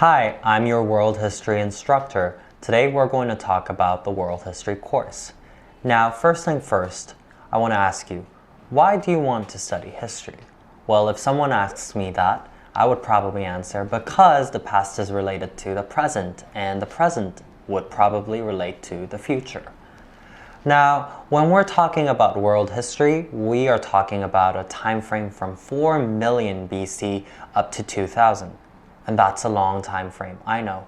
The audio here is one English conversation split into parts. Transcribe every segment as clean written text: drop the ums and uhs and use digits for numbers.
Hi, I'm your world history instructor. Today we're going to talk about the world history course. Now, first thing first, I want to ask you, why do you want to study history? Well, if someone asks me that, I would probably answer because the past is related to the present, and the present would probably relate to the future. Now, when we're talking about world history, we are talking about a time frame from 4 million BC up to 2000. And that's a long time frame, I know.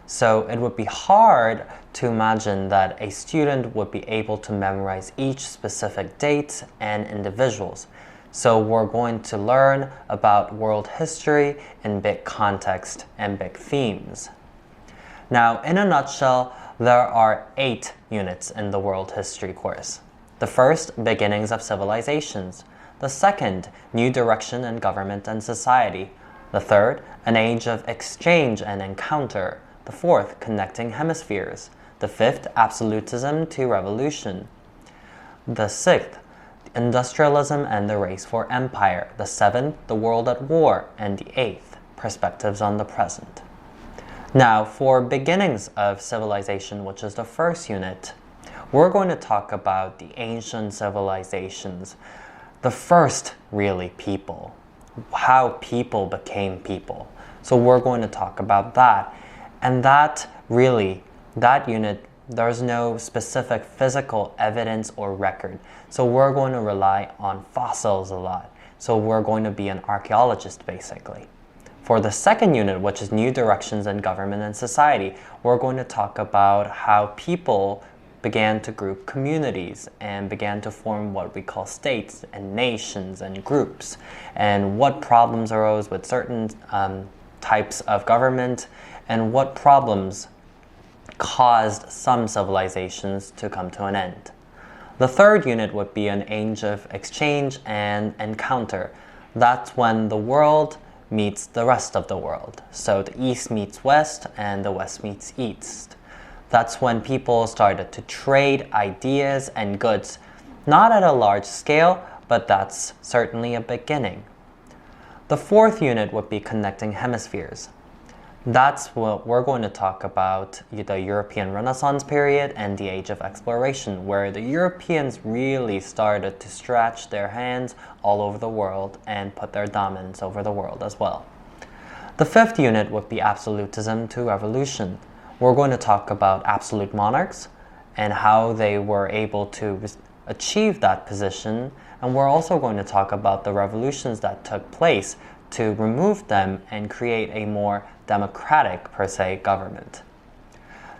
So it would be hard to imagine that a student would be able to memorize each specific date and individuals. So we're going to learn about world history in big context and big themes. Now, in a nutshell, there are 8 units in the world history course. The first, beginnings of civilizations. The second, new direction in government and society. The third, an age of exchange and encounter. The fourth, connecting hemispheres. The fifth, absolutism to revolution. The sixth, industrialism and the race for empire. The seventh, the world at war. And the eighth, perspectives on the present. Now, for beginnings of civilization, which is the first unit, we're going to talk about the ancient civilizations. The first, really, people. How people became people. So we're going to talk about that. And that unit, there's no specific physical evidence or record. So we're going to rely on fossils a lot. So we're going to be an archaeologist, basically. For the second unit, which is new directions in government and society, we're going to talk about how people began to group communities and began to form what we call states and nations and groups, and what problems arose with certain types of government, and what problems caused some civilizations to come to an end. The third unit would be an age of exchange and encounter. That's when the world meets the rest of the world. So the East meets West and the West meets East. That's when people started to trade ideas and goods, not at a large scale, but that's certainly a beginning. The fourth unit would be connecting hemispheres. That's what we're going to talk about, the European Renaissance period and the Age of Exploration, where the Europeans really started to stretch their hands all over the world and put their dominance over the world as well. The fifth unit would be absolutism to revolution. We're going to talk about absolute monarchs and how they were able to achieve that position, and we're also going to talk about the revolutions that took place to remove them and create a more democratic, per se, government.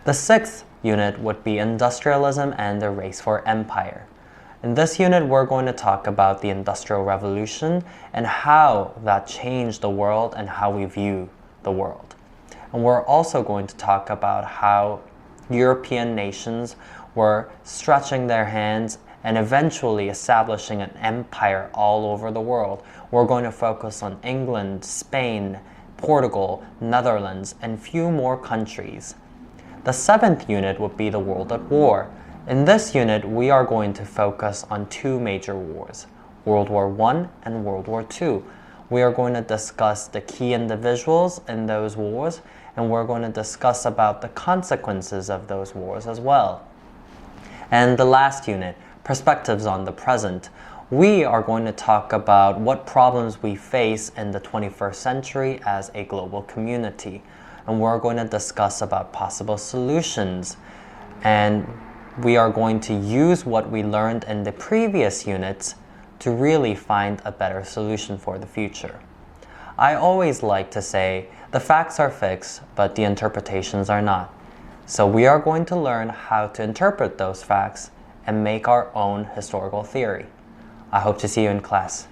The sixth unit would be industrialism and the race for empire. In this unit, we're going to talk about the Industrial Revolution and how that changed the world and how we view the world. And we're also going to talk about how European nations were stretching their hands and eventually establishing an empire all over the world. We're going to focus on England, Spain, Portugal, Netherlands, and few more countries. The seventh unit would be the world at war. In this unit, we are going to focus on 2 major wars, World War I and World War II. We are going to discuss the key individuals in those wars, and we're going to discuss about the consequences of those wars as well. And the last unit, perspectives on the present. We are going to talk about what problems we face in the 21st century as a global community. And we're going to discuss about possible solutions. And we are going to use what we learned in the previous units to really find a better solution for the future. I always like to say, the facts are fixed, but the interpretations are not. So we are going to learn how to interpret those facts and make our own historical theory. I hope to see you in class.